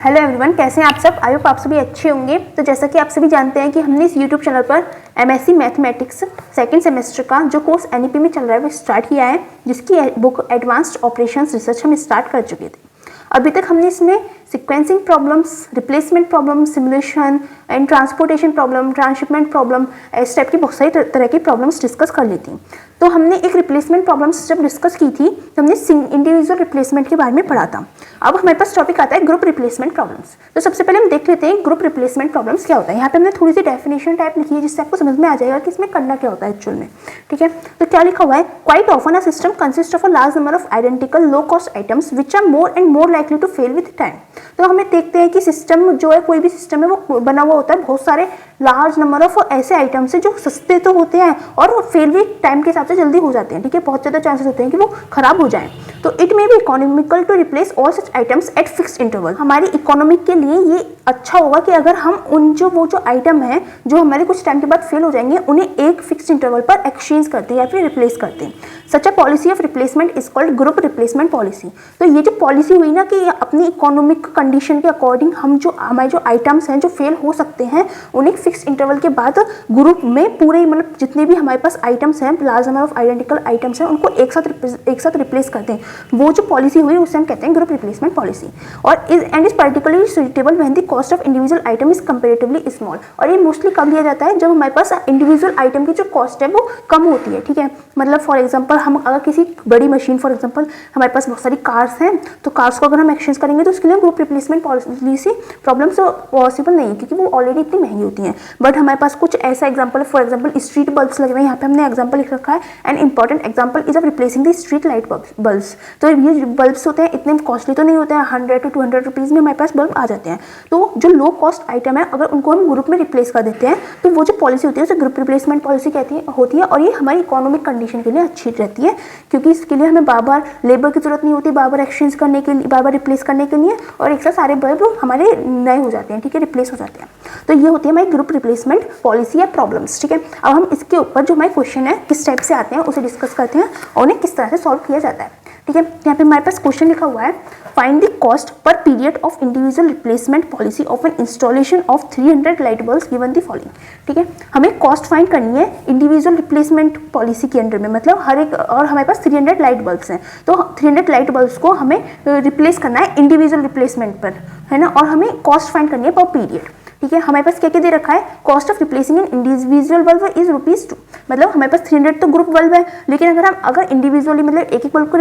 Hello everyone, कैसे हैं आप सब। आई होप आप सभी अच्छे होंगे। तो जैसा कि आप सभी जानते हैं कि हमने इस यूट्यूब चैनल पर एमएससी मैथमेटिक्स सेकंड सेमेस्टर का जो कोर्स एनईपी में चल रहा है वो स्टार्ट किया है, जिसकी बुक एडवांस्ड ऑपरेशंस रिसर्च हम स्टार्ट कर चुके थे। अभी तक हमने इसमें sequencing problems, replacement problem, simulation and transportation problem, transshipment problem, इस टाइप की बहुत सारी तरह की प्रॉब्लम्स डिस्कस कर ली थी। तो हमने एक रिप्लेसमेंट प्रॉब्लम्स जब डिस्कस की थी तो हमने इंडिविजुअल रिप्लेसमेंट के बारे में पढ़ा था। अब हमारे पास टॉपिक आता है ग्रुप रिप्लेसमेंट प्रॉब्लम्स। तो सबसे पहले हम देख लेते हैं ग्रुप रिप्लेसमेंट प्रॉब्लम्स क्या होता है। यहाँ पे हमने थोड़ी सी डेफिनेशन टाइप लिखी है जिससे आपको समझ में आ जाएगा कि इसमें करना क्या होता है एक्चुअल में। ठीक है, तो क्या लिखा हुआ है, quite often a system consist of a large number of identical low cost items which are more and more likely to fail with time. तो हमें देखते हैं कि सिस्टम जो है, कोई भी सिस्टम है वो बना हुआ होता है बहुत सारे लार्ज नंबर ऑफ ऐसे आइटम्स है जो सस्ते तो होते हैं और फेल भी टाइम के हिसाब से जल्दी हो जाते हैं। ठीक है, बहुत ज़्यादा चांसेस होते हैं कि वो खराब हो जाएं। तो it may be economical to replace all such items at fixed interval. हमारी इकोनॉमिक के लिए ये अच्छा होगा कि अगर हम उन वो जो आइटम है जो हमारे कुछ टाइम के बाद फेल हो जाएंगे उन्हें एक फिक्स्ड इंटरवल पर एक्सचेंज करते हैं या फिर रिप्लेस करते हैं। Such a policy of replacement is called group replacement policy. तो ये जो पॉलिसी हुई ना कि अपनी इकोनॉमिक कंडीशन के अकॉर्डिंग हम जो हमारे जो आइटम्स हैं जो फेल हो सकते हैं उन्हें फिक्स्ड इंटरवल के बाद ग्रुप में पूरे मतलब जितने भी हमारे पास आइटम्स हैं, large number of identical items हैं, उनको एक साथ रिप्लेस करते हैं। वो जो पॉलिसी हुई उसे हम कहते हैं ग्रुप रिप्लेसमेंट पॉलिसी। और is particularly suitable when the cost of individual item is comparatively small. और ये मोस्टली कब लिया जाता है, जब हमारे पास इंडिविजुअल आइटम की जो कॉस्ट है वो कम होती है। ठीक है, मतलब फॉर एग्जांपल हम अगर किसी बड़ी मशीन, फॉर एग्जांपल हमारे पास बहुत सारी कार्स हैं, तो कार्स को अगर हम एक्सचेंज करेंगे तो उसके लिए group replacement policy problems possible नहीं है क्योंकि वो ऑलरेडी इतनी महंगी होती हैं। बट हमारे पास कुछ ऐसा example, for example street bulbs लगे हुए हैं, यहाँ पे हमने एग्जांपल लिख रखा है, an important example is of replacing the street light bulbs. तो ये बल्ब्स होते हैं इतने कॉस्टली तो नहीं होते हैं, 100 to 200 रुपीज़ में हमारे पास बल्ब आ जाते हैं। तो जो लो कॉस्ट आइटम है अगर उनको हम ग्रुप में रिप्लेस कर देते हैं तो वो जो पॉलिसी होती है उसे ग्रुप रिप्लेसमेंट पॉलिसी होती है। और ये हमारी इकोनॉमिक कंडीशन के लिए अच्छी रहती है क्योंकि इसके लिए हमें बार बार लेबर की जरूरत नहीं होती, बार बार एक्सचेंज करने के लिए, बार बार रिप्लेस करने के लिए, और एक साथ सारे बल्ब हमारे नए हो जाते हैं। ठीक है, रिप्लेस हो जाते हैं। तो ये होती है हमारी ग्रुप रिप्लेसमेंट पॉलिसी या प्रॉब्लम्स। ठीक है, अब हम इसके ऊपर जो हमारे क्वेश्चन है किस टाइप से आते हैं उसे डिस्कस करते हैं और उन्हें किस तरह से सॉल्व किया जाता है। ठीक है, यहाँ पे हमारे पास क्वेश्चन लिखा हुआ है, find the cost per period of individual replacement policy of an installation of 300 light bulbs given the following. ठीक है, हमें कॉस्ट फाइंड करनी है इंडिविजुअल रिप्लेसमेंट पॉलिसी के अंडर में, मतलब हर एक, और हमारे पास 300 लाइट बल्ब्स हैं तो 300 लाइट बल्ब्स को हमें रिप्लेस करना है इंडिविजुअल रिप्लेसमेंट पर, है ना, और हमें कॉस्ट फाइंड करनी है पर पीरियड। ठीक है, हमारे पास क्या क्या दे रखा है, cost of replacing an individual bulb is ₹2। मतलब हमारे पास 300 तो ग्रुप बल्ब है, लेकिन अगर इंडिविजुअली मतलब एक एक बल्ब को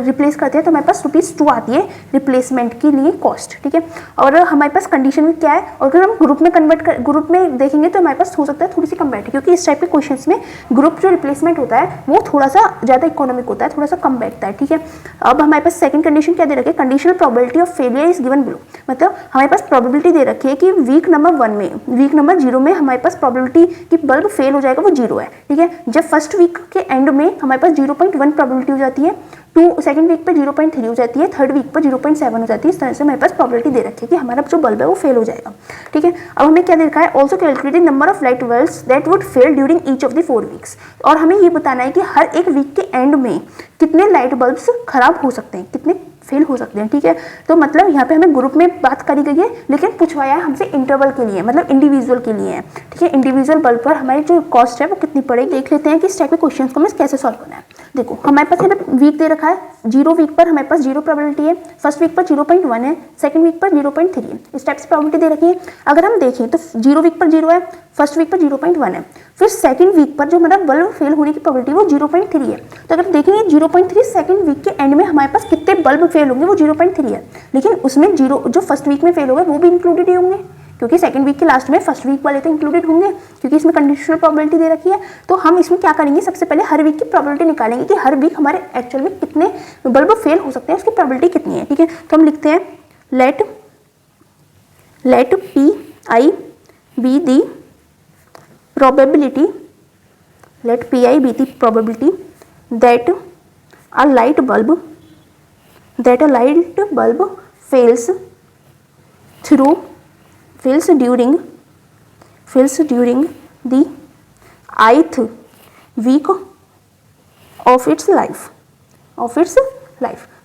रिप्लेस करते हैं तो हमारे पास ₹2 आती है रिप्लेसमेंट के लिए कॉस्ट। ठीक है, और हमारे पास कंडीशन में क्या है, और अगर हम ग्रुप में देखेंगे तो हमारे पास हो सकता है थोड़ी सी कम बैठे, क्योंकि इस टाइप के क्वेश्चंस में ग्रुप जो रिप्लेसमेंट होता है वो थोड़ा सा ज़्यादा इकोनॉमिक होता है, थोड़ा सा कम बैठता है। ठीक है, अब हमारे पास सेकंड कंडीशन क्या दे रखी है, conditional probability of failure is given below. मतलब हमारे पास प्रोबेबिलिटी दे रखी है कि वीक नंबर 0 में हमारे पास प्रोबेबिलिटी कि बल्ब फेल हो जाएगा वो 0 है। ठीक है, जब फर्स्ट वीक के एंड में हमारे पास 0.1 प्रोबेबिलिटी हो जाती है, सेकंड वीक पर 0.3 हो जाती है, थर्ड वीक पर 0.7 हो जाती है। इस तरह से हमारे पास प्रोबेबिलिटी दे रखी है कि हमारा जो बल्ब है वो फेल हो जाएगा। ठीक है, अब हमें क्या देखा है, also calculated number of light bulbs that would fail during each of the 4 weeks. और हमें ये बताना है कि हर एक वीक के एंड में कितने लाइट बल्ब्स खराब हो सकते हैं, कितने फेल हो सकते हैं। ठीक है, तो मतलब यहाँ पे हमें ग्रुप में बात करी गई है, लेकिन पूछवाया है हमसे इंटरवल के लिए, मतलब इंडिविजुअल के लिए है। ठीक है, इंडिविजुअल बल्ब पर हमारी जो कॉस्ट है वो कितनी पड़ेगी, देख लेते हैं कि इस टाइप के क्वेश्चन को हमें कैसे सॉल्व करना है। देखो हमारे पास यहाँ पे वीक दे रखा है, 0 वीक पर हमारे पास 0 प्रोबेबिलिटी है, फर्स्ट वीक पर 0.1 है, सेकंड वीक पर 0.3 है। इस टाइप से प्रोबेबिलिटी दे रखी है। अगर हम देखें तो 0 वीक पर 0 है, फर्स्ट वीक पर 0.1 है, फिर सेकंड वीक पर जो हमारा बल्ब फेल होने की प्रोबेबिलिटी वो 0.3 है। तो अगर देखेंगे 0.3 सेकंड वीक के एंड में हमारे पास कितने बल्ब फेल होंगे, वो 0.3 है, लेकिन उसमें जो फर्स्ट वीक में फेल हो गए वो भी इंक्लूडेड ही होंगे, क्योंकि सेकंड वीक के लास्ट में फर्स्ट वीक वाले तो इंक्लूडेड होंगे, क्योंकि इसमें कंडीशनल प्रोबेबिलिटी दे रखी है। तो हम इसमें क्या करेंगे, सबसे पहले हर वीक की प्रोबेबिलिटी निकालेंगे कि हर वीक हमारे एक्चुअल में कितने बल्ब फेल हो सकते हैं, उसकी प्रोबेबिलिटी कितनी है। ठीक है, तो हम लिखते हैं late Pi be the probability that a light bulb fails during the ith week of its life।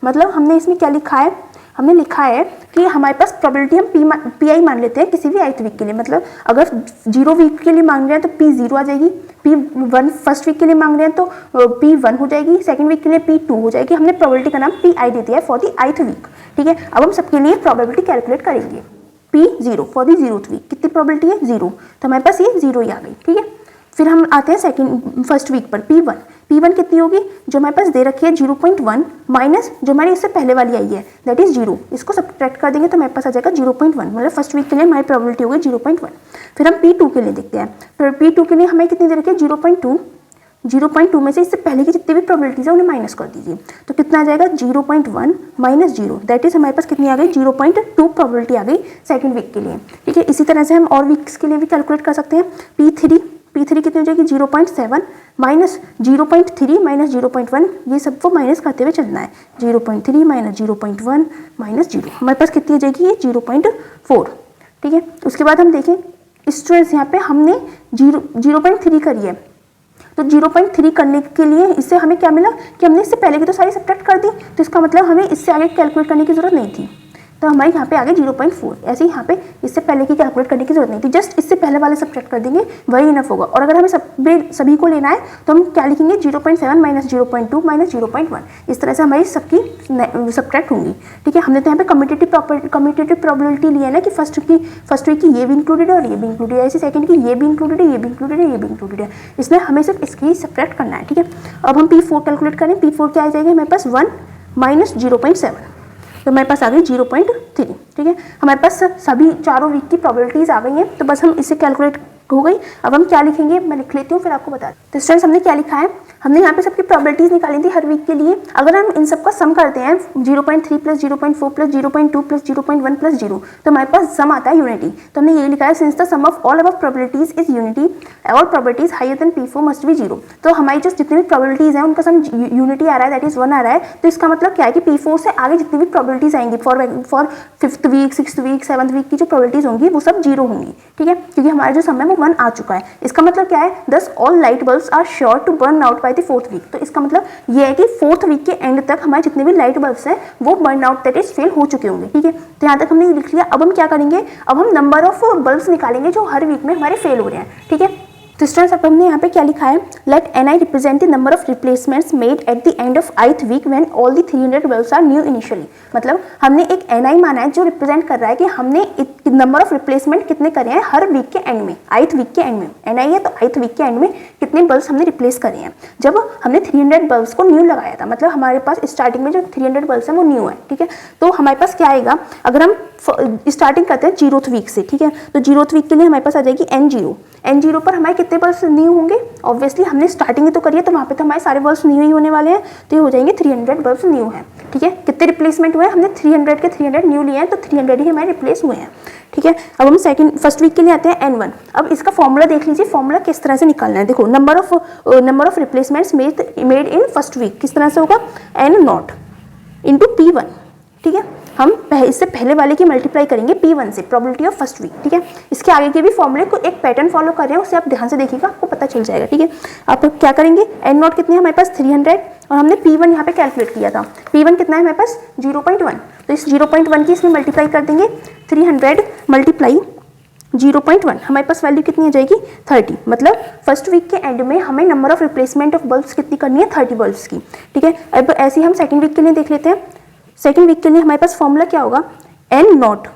मतलब हमने इसमें क्या लिखा है, हमने लिखा है कि हमारे पास प्रोबेबिलिटी हम पी आई मान लेते हैं किसी भी ith वीक के लिए। मतलब अगर 0 वीक के लिए मांग रहे हैं तो P0 आ जाएगी, P1 फर्स्ट वीक के लिए मांग रहे हैं तो P1 हो जाएगी, सेकंड वीक के लिए P2 हो जाएगी। हमने प्रोबेबिलिटी का नाम PI दे दिया है फॉर द ith वीक। ठीक है, अब हम सबके लिए प्रोबेबिलिटी कैलकुलेट करेंगे। P0 for the 0th week, कितनी प्रोबेबिलिटी है 0, तो हमारे पास ये 0 ही आ गई। ठीक है, फिर हम आते हैं फर्स्ट वीक पर P1 कितनी होगी, जो हमारे पास दे रखी है 0.1 माइनस जो हमारी इससे पहले वाली आई है दैट इज 0, इसको सब्ट्रैक्ट कर देंगे तो हमारे पास आ जाएगा 0.1, मतलब फर्स्ट वीक के लिए हमारी प्रोबेबिलिटी होगी 0.1। फिर हम P2 के लिए देखते हैं, फिर P2 के लिए हमें कितनी दे रखी है 0.2 में से इससे पहले की जितनी भी प्रोबेबिलिटीज है उन्हें माइनस कर दीजिए, तो कितना आ जाएगा 0.1 माइनस 0, दैट इज हमारे पास कितनी आ गई 0.2 प्रोबेबिलिटी आ गई सेकंड वीक के लिए। ठीक है, इसी तरह से हम और वीक्स के लिए भी कैलकुलेट कर सकते हैं। P3 कितनी हो जाएगी 0.7 माइनस 0.3 माइनस 0.1, ये सबको माइनस करते हुए चलना है। 0.3 माइनस 0.1 माइनस 0, हमारे पास कितनी हो जाएगी ये 0.4। ठीक है, उसके बाद हम देखें स्टूडेंट्स, यहाँ पे हमने 0.3 करी है, तो 0.3 करने के लिए इससे हमें क्या मिला कि हमने इससे पहले की तो सारी सब्ट्रैक्ट कर दी, तो इसका मतलब हमें इससे आगे कैलकुलेट करने की जरूरत नहीं थी, तो हमारे यहाँ पे आगे 0.4। ऐसे ही यहाँ पे इससे पहले की कैलकुलेट करने की जरूरत नहीं थी, जस्ट इससे पहले वाले सब्ट्रैक्ट कर देंगे वही इनफ होगा। और अगर हमें सभी को लेना है तो हम क्या लिखेंगे 0.7 माइनस 0.2 माइनस 0.1, इस तरह से हमारी सबकी सब्ट्रैक्ट होंगी। ठीक है, हमने तो यहाँ पे कम्यूटेटिव प्रोबेबिलिटी लिया है ना कि फर्स्ट वीक की ये भी इंक्लूडेड है और ये भी इंक्लूडेड है, ऐसे सेकंड की ये भी इंक्लूडेड है, ये भी इंक्लूडेड है, ये भी इंक्लूडेड है, इसलिए हमें सिर्फ इसकी ही सब्ट्रैक्ट करना है। ठीक है, अब हम P4 कैलकुलेट करें, P4 क्या आ जाएगा हमारे पास 1 माइनस 0.7, तो हमारे पास आ गई 0.3। ठीक है, हमारे पास सभी चारों वीक की प्रोबेबिलिटीज आ गई हैं, तो बस हम इसे कैलकुलेट हो गई। अब हम क्या लिखेंगे मैं लिख लेती हूँ फिर आपको बता। तो स्टूडेंट्स हमने क्या लिखा है, हमने यहाँ पे सबकी प्रोबेबिलिटीज निकाली थी हर वीक के लिए। अगर हम इन सबका सम करते हैं 0.3 प्लस 0.4 प्लस 0.2 प्लस 0.1 प्लस 0, तो हमारे पास सम आता है यूनिटी। तो हमने ये लिखा है since the sum of all above probabilities is unity, all probabilities higher than P4 must be 0। तो हमारी जो जितनी भी प्रोबेबिलिटीज हैं उनका सम यूनिटी आ रहा है, दैट इज 1 आ रहा है। तो इसका मतलब क्या है कि P4 से आगे जितनी भी प्रोबेबिलिटीज आएंगी for 5th week 6th week 7th week की जो प्रोबेबिलिटीज होंगी वो सब 0 होंगी। ठीक है, क्योंकि हमारा जो सम है वो 1 आ चुका है। इसका मतलब क्या है, thus all light bulbs are sure to burn out by the 4th week. तो इसका मतलब ये है कि 4th वीक के एंड तक हमारे जितने भी लाइट बल्ब्स हैं वो burn out that is fail हो चुके होंगे। ठीक है, तो यहाँ तक हमने लिख लिया। अब हम क्या करेंगे, अब हम नंबर ऑफ बल्ब्स निकालेंगे जो हर वीक में हमारे फेल हो रहे हैं। ठीक है, तो स्टूडेंट्स अब हमने यहाँ पे क्या लिखा है, let NI represent the number of replacements made at the end of ith week when all the 300 bulbs are new initially. मतलब हमने एक NI माना है जो रिप्रेजेंट कर रहा है कि हमने नंबर ऑफ रिप्लेसमेंट कितने करे हैं हर वीक के एंड में, ith वीक के एंड में NI है तो ith वीक के एंड में कितने बल्ब्स हमने रिप्लेस करे हैं। जब हमने 300 बल्ब्स को न्यू लगाया था, मतलब हमारे पास स्टार्टिंग में जो 300 बल्ब्स हैं वो न्यू है। ठीक है, तो हमारे पास क्या आएगा, अगर हम स्टार्टिंग करते हैं 0th वीक से। ठीक है, तो 0th वीक के लिए हमारे पास आ जाएगी N0 पर हमारे कितने बल्ब्स न्यू होंगे, ऑब्वियसली हमने स्टार्टिंग ही तो करी है तो वहाँ पे तो हमारे सारे बल्ब्स न्यू ही होने वाले हैं, तो ये हो जाएंगे 300 बल्ब्स न्यू हैं। ठीक है, कितने रिप्लेसमेंट हुए हैं, हमने 300 के 300 न्यू लिए हैं तो 300 ही हमारे रिप्लेस हुए हैं। ठीक है, अब हम फर्स्ट वीक के लिए आते हैं N1। अब इसका फॉर्मूला देख लीजिए, फॉर्मूला किस तरह से निकालना है। देखो number of replacements made in first week किस तरह से होगा, N0 इंटू P1। ठीक है, हम इससे पहले वाले की मल्टीप्लाई करेंगे P1 से, प्रोबेबिलिटी ऑफ फर्स्ट वीक। ठीक है, इसके आगे के भी फॉर्मूले को एक पैटर्न फॉलो कर रहे हैं, उसे आप ध्यान से देखिएगा आपको पता चल जाएगा। ठीक है, आप क्या करेंगे, N0 कितने हैं हमारे पास 300 और हमने P1 यहाँ पे कैलकुलेट किया था। P1 कितना है हमारे पास 0.1, तो इस 0.1 की इसमें मल्टीप्लाई कर देंगे, 300 मल्टीप्लाई 0.1 हमारे पास वैल्यू कितनी आ जाएगी 30। मतलब फर्स्ट वीक के एंड में हमें number of replacement of bulbs कितनी करनी है 30 बल्ब्स की। ठीक है, अब ऐसे ही हम सेकंड वीक के लिए देख लेते हैं। सेकंड वीक के लिए हमारे पास फॉर्मूला क्या होगा, N0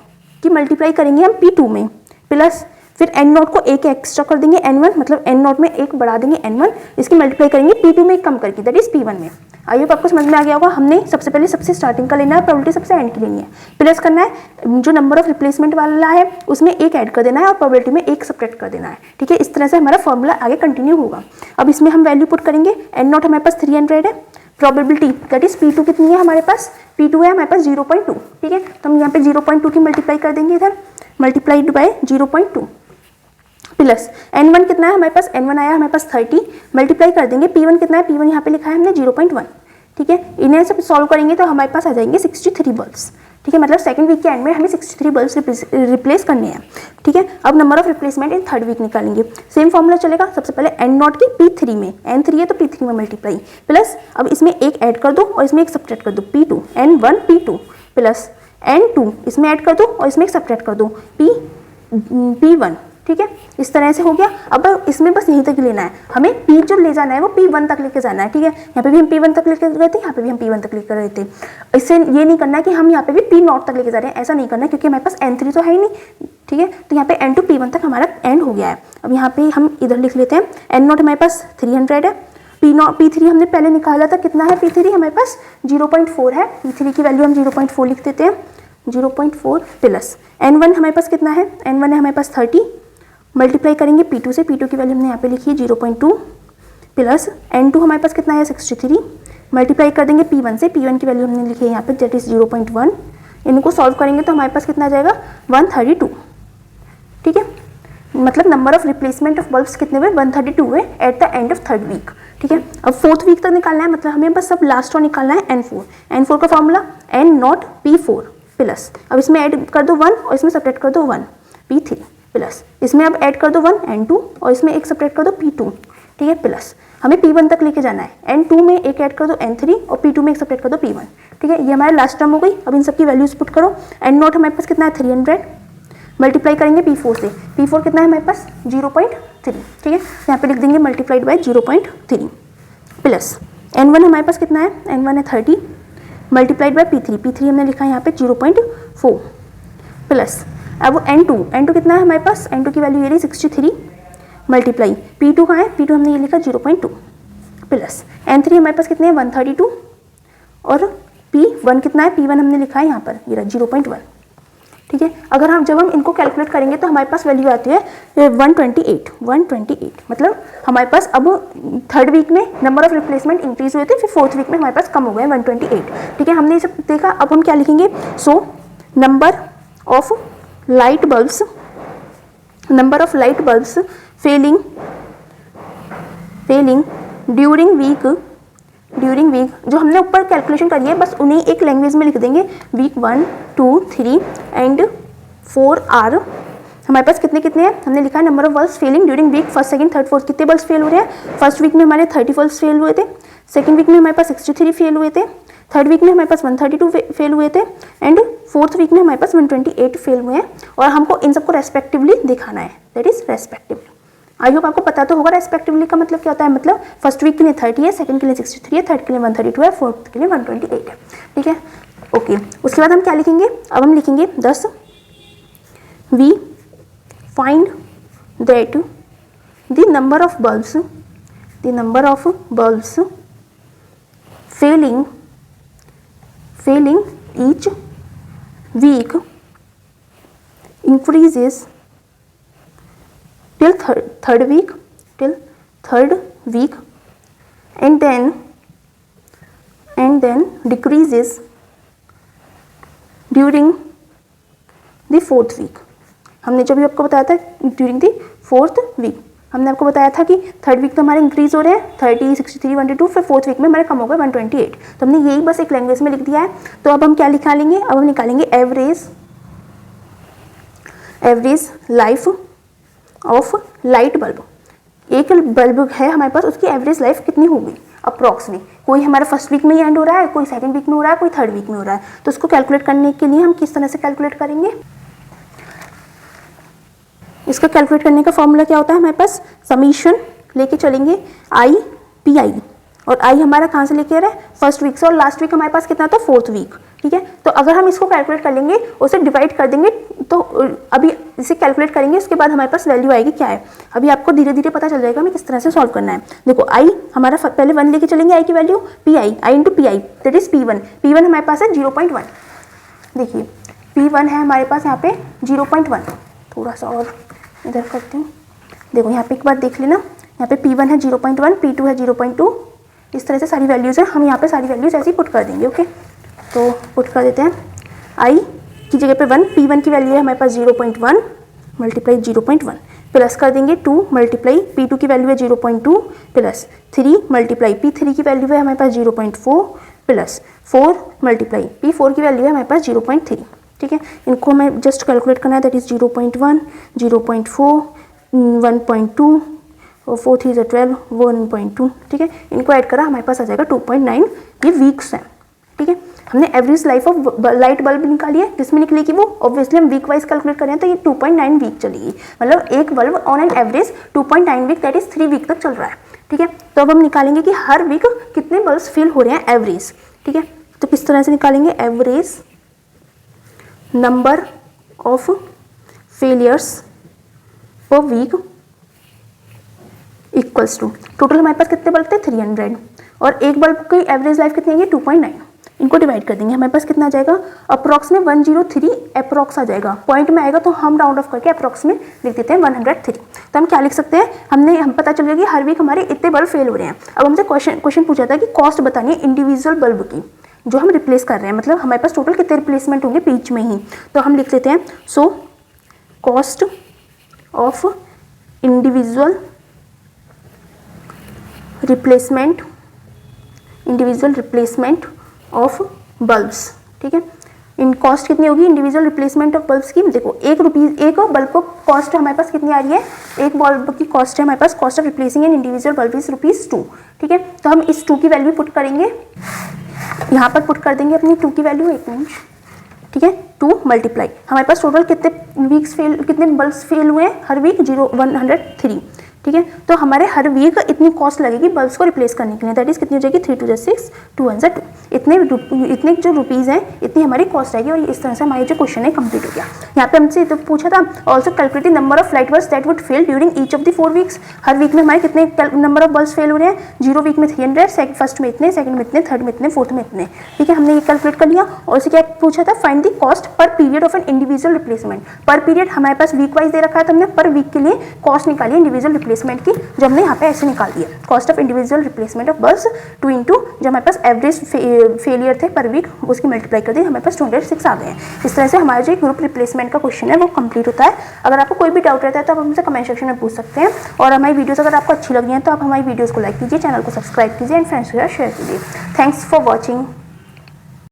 की मल्टीप्लाई करेंगे हम P2 में, प्लस फिर N0 को एक एक्स्ट्रा कर देंगे N1, मतलब N0 में एक बढ़ा देंगे N1, इसकी मल्टीप्लाई करेंगे P2 में एक कम करके, दैट इज P1 में। आई होप आपको समझ में आ गया होगा। हमने सबसे पहले सबसे स्टार्टिंग का लेना है, प्रोबेबिलिटी सबसे एंड की लेनी है, प्लस करना है जो नंबर ऑफ रिप्लेसमेंट वाला है उसमें एक ऐड कर देना है और प्रोबेबिलिटी में एक सब्ट्रैक्ट कर देना है। ठीक है, इस तरह से हमारा फॉर्मूला आगे कंटिन्यू होगा। अब इसमें हम वैल्यू पुट करेंगे, N0 हमारे पास 300 है, प्रोबेबिलिटी दैट इज P2 कितनी है हमारे पास, P2 है हमारे पास 0.2। ठीक है, तो हम यहाँ पे 0.2 की मल्टीप्लाई कर देंगे, इधर मल्टीप्लाइड बाय 0.2 प्लस N1 कितना है हमारे पास, N1 आया हमारे पास 30, मल्टीप्लाई कर देंगे P1 कितना है, P1 यहाँ पे लिखा है हमने 0.1। ठीक है, इन्हें सब सॉल्व करेंगे तो हमारे पास आ जाएंगे 63 बल्ब्स। ठीक है, मतलब सेकंड वीक के एंड में हमें 63 बल्ब्स रिप्लेस करने हैं। ठीक है, अब number of replacement in third week निकालेंगे, सेम फॉर्मूला चलेगा। सबसे पहले N0 की P3 में, N3 है तो P3 में मल्टीप्लाई, प्लस अब इसमें एक ऐड कर दो और इसमें एक सब्ट्रैक्ट कर दो, P2 N1 P2 plus N2 इसमें ऐड कर दो और इसमें एक सब्ट्रैक्ट कर दो P1, ठीक है। इस तरह से हो गया। अब इसमें बस यहीं तक लेना है हमें, P जो ले जाना है वो P1 तक लेके जाना है, ठीक है। यहाँ पे भी हम P1 तक लेकर गए थे, यहाँ पे भी हम P1 तक लेकर गए थे। इससे ये नहीं करना है कि हम यहाँ पे भी P0 तक लेके जा रहे हैं, ऐसा नहीं करना क्योंकि हमारे पास N3 तो है ही नहीं, ठीक है। तो यहाँ पे N2 P1 तक हमारा एंड हो गया है। अब यहाँ पे हम इधर लिख लेते हैं N0 हमारे पास 300 है, P3 हमने पहले निकाला था, कितना है P3 हमारे पास 0.4 है, P3 की वैल्यू हम 0.4 लिख देते हैं, 0.4 प्लस N1 हमारे पास कितना है, N1 है हमारे पास 30, मल्टीप्लाई करेंगे P2 से, P2 की वैल्यू हमने यहाँ पे लिखी है 0.2 प्लस N2 हमारे पास कितना है 63, मल्टीप्लाई कर देंगे P1 से, P1 की वैल्यू हमने लिखी है यहाँ पे दैट इज 0.1, इनको सॉल्व करेंगे तो हमारे पास कितना आ जाएगा 132, ठीक है। मतलब number of replacement of bulbs कितने हुए 132 हुए at the end of 3rd week, ठीक है। अब 4th वीक तक निकालना है, मतलब हमें बस सब लास्ट और निकालना है N4 का फॉर्मूला N0 P4 प्लस, अब इसमें ऐड कर दो 1 और इसमें सब्ट्रैक्ट कर दो 1 P3 प्लस, इसमें अब ऐड कर दो 1 N2 और इसमें एक सब्ट्रैक्ट कर दो P2, ठीक है। प्लस हमें P1 तक लेके जाना है, N2 में एक ऐड कर दो N3 और P2 में एक सब्ट्रैक्ट कर दो P1, ठीक है। ये हमारा लास्ट टर्म हो गई। अब इन सबकी वैल्यूज पुट करो। N0 हमारे पास कितना है 300, मल्टीप्लाई करेंगे P4 से, P4 कितना है हमारे पास 0.3, ठीक है। यहाँ पे लिख देंगे मल्टीप्लाइड बाय 0.3 प्लस N1 हमारे पास कितना है, N1 है 30, मल्टीप्लाइड बाय P3 हमने लिखा है यहाँ पे 0.4 प्लस अब N2 कितना है हमारे पास, N2 की वैल्यू ये रही 63, मल्टीप्लाई P2 कहाँ है, P2 हमने ये लिखा 0.2 प्लस N3 हमारे पास कितने हैं 132 और P1 कितना है, P1 हमने लिखा है यहाँ पर ये रहा 0.1, ठीक है। अगर हम जब हम इनको कैलकुलेट करेंगे तो हमारे पास वैल्यू आती है 128, मतलब हमारे पास अब 3rd वीक में नंबर ऑफ रिप्लेसमेंट इंक्रीज हुए थे, फिर 4th वीक में हमारे पास कम हो गए 128, ठीक है। हमने ये सब देखा। अब हम क्या लिखेंगे, so number of light bulbs failing during week, जो हमने ऊपर कैलकुलेशन करी है बस उन्हें एक लैंग्वेज में लिख देंगे, वीक 1, 2, 3 एंड 4 आर हमारे पास कितने हैं, हमने लिखा है number of bulbs failing during week 1st, 2nd, 3rd, 4th, कितने बल्ब्स फेल हो रहे हैं। 1st वीक में हमारे 30 बल्ब्स फेल हुए थे, 2nd वीक में हमारे पास 63 फेल हुए थे, 3rd वीक में हमारे पास 132 फेल हुए थे एंड 4th वीक में हमारे पास 128 फेल हुए हैं, और हमको इन सबको रेस्पेक्टिवली दिखाना है, that is respectively. I hope आपको पता तो होगा रेस्पेक्टिवली का मतलब क्या होता है, मतलब 1st वीक के लिए 30 है, 2nd के लिए 63 है, 3rd के लिए 132 है, 4th के लिए 128 है, ठीक है। ओके, उसके बाद हम क्या लिखेंगे, अब हम लिखेंगे 10 we find that the number of bulbs failing each week increases till third week and then decreases during the 4th week। हमने जब भी आपको बताया था ड्यूरिंग दी 4th वीक, हमने आपको बताया था कि 3rd वीक तो हमारे इंक्रीज हो रहे हैं 30, 63, 122, फिर 4th वीक में हमारे कम हो गए 128, तो हमने यही बस एक लैंग्वेज में लिख दिया है। तो अब हम क्या निकालेंगे, अब हम निकालेंगे average life of light bulb. एक बल्ब है हमारे पास, उसकी एवरेज लाइफ कितनी होगी अप्रॉक्सली, कोई हमारा 1st वीक में ही एंड हो रहा है, कोई 2nd वीक में हो रहा है, कोई 3rd वीक में हो रहा है। तो उसको कैलकुलेट करने के लिए हम किस तरह से कैलकुलेट करेंगे, इसका कैलकुलेट करने का फॉर्मूला क्या होता है हमारे पास, समीशन लेके चलेंगे IPI, और आई हमारा कहाँ से लेके आ रहा है 1st वीक से, और लास्ट वीक हमारे पास कितना था 4th वीक, ठीक है। तो अगर हम इसको कैलकुलेट कर लेंगे, उसे डिवाइड कर देंगे, तो अभी इसे कैलकुलेट करेंगे, उसके बाद हमारे पास वैल्यू आएगी क्या है। अभी आपको धीरे धीरे पता चल जाएगा हमें किस तरह से सॉल्व करना है। देखो आई हमारा पहले 1 लेके चलेंगे, आई की value PI, I into PI that is P1 हमारे पास है 0.1, देखिए P1 है हमारे पास यहाँ पे 0.1, थोड़ा सा और इधर करते हैं, देखो यहाँ पे एक बार देख लेना, यहाँ पे P1 है 0.1, P2 है 0.2, इस तरह से सारी वैल्यूज़ है, हम यहाँ पे सारी वैल्यूज़ ऐसे ही पुट कर देंगे। ओके, तो पुट कर देते हैं, आई की जगह पे 1, P1 की वैल्यू है हमारे पास 0.1 मल्टीप्लाई 0.1 प्लस कर देंगे 2 मल्टीप्लाई P2 की वैल्यू है 0.2 प्लस 3 मल्टीप्लाई P3 की वैल्यू है हमारे पास 0.4 प्लस 4 मल्टीप्लाई P4 की वैल्यू है हमारे पास 0.3, ठीक है। इनको हमें जस्ट कैलकुलेट करना है, दैट इज़ 0.1, 0.4, 1.2 और 4 3 12, 1.2, ठीक है। इनको ऐड करा हमारे पास आ जाएगा 2.9, ये वीक्स हैं, ठीक है। हमने average life of light bulb निकाली है, किसमें निकलेगी वो, ऑब्वियसली हम वीक वाइज कैलकुलेट करें तो ये 2.9 वीक चलेगी, मतलब एक bulb on an average 2.9 week that is 3 week तक चल रहा है। ठीक है, तो अब हम निकालेंगे कि हर वीक कितने बल्ब्स फेल हो रहे हैं एवरेज। ठीक है, तो किस तरह से निकालेंगे, average number of failures per week equals to, total हमारे पास कितने बल्ब थे 300, और एक बल्ब की एवरेज लाइफ कितनी है 2.9, इनको डिवाइड कर देंगे, हमारे पास कितना आ जाएगा, अप्रॉक्स में 103 अप्रॉक्स आ जाएगा, पॉइंट में आएगा तो हम राउंड ऑफ करके अप्रॉक्स में लिख देते हैं 103। तो हम क्या लिख सकते हैं, हम पता चल गया कि हर वीक हमारे इतने बल्ब फेल हो रहे हैं। अब हमसे क्वेश्चन पूछा था कि कॉस्ट बतानी है इंडिविजुअल बल्ब की जो हम रिप्लेस कर रहे हैं, मतलब हमारे पास टोटल कितने रिप्लेसमेंट होंगे बीच में ही, तो हम लिख देते हैं so cost of individual replacement of bulbs. ठीक है, इन कॉस्ट कितनी होगी इंडिविजुअल रिप्लेसमेंट ऑफ बल्ब्स की, देखो एक बल्ब को कॉस्ट हमारे पास कितनी आ रही है, एक बल्ब की कॉस्ट है हमारे पास, cost of replacing an individual bulb is ₹2। ठीक है, तो हम इस 2 की वैल्यू पुट करेंगे, यहाँ पर पुट कर देंगे अपनी 2 की वैल्यू, एक मिनट। ठीक है, 2 मल्टीप्लाई, हमारे पास टोटल कितने बल्ब्स फेल हुए हैं हर वीक 103। ठीक है, तो हमारे हर वीक इतनी कॉस्ट लगेगी बल्ब्स को रिप्लेस करने के लिए, दैट इज कितनी हो जाएगी 3 2 6 2 1 2, इतने जो रुपीज़ हैं इतनी हमारी कॉस्ट आएगी, और इस तरह से हमारी जो क्वेश्चन है कंप्लीट हो गया। यहाँ पे हमसे तो पूछा था also calculate the number of light bulbs that would fail during each of the 4 weeks, हर वीक में हमारे कितने नंबर ऑफ बल्ब्स फेल हो रहे हैं, 0 वीक में 300, फर्स्ट में इतने, सेकंड में इतने, थर्ड में इतने, फोर्थ में इतने। ठीक है, हमने ये कैलकुलेट कर लिया, और इसे क्या पूछा था, find the cost per period of an individual replacement, पर पीरियड हमारे पास वीक वाइज दे रखा है, तो हमने पर वीक के लिए कॉस्ट निकाली इंडिविजुअल रिप्लेसमेंट की, जो हमने यहाँ पे ऐसे निकाल दिया, cost of individual replacement of bulbs 2 into जो हमारे पास एवरेज फेलियर थे पर वीक, उसकी मल्टीप्लाई कर दी, हमारे पास 206 आ गए हैं। इस तरह से हमारा जो ग्रुप रिप्लेसमेंट का क्वेश्चन है वो कंप्लीट होता है। अगर आपको कोई भी डाउट रहता है तो आप हमसे कमेंट सेक्शन में पूछ सकते हैं, और हमारी वीडियोस अगर आपको अच्छी लगी हैं तो आप हमारी वीडियोस को लाइक कीजिए, चैनल को सब्सक्राइब कीजिए एंड फ्रेंड्स के साथ शेयर कीजिए। Thanks for watching.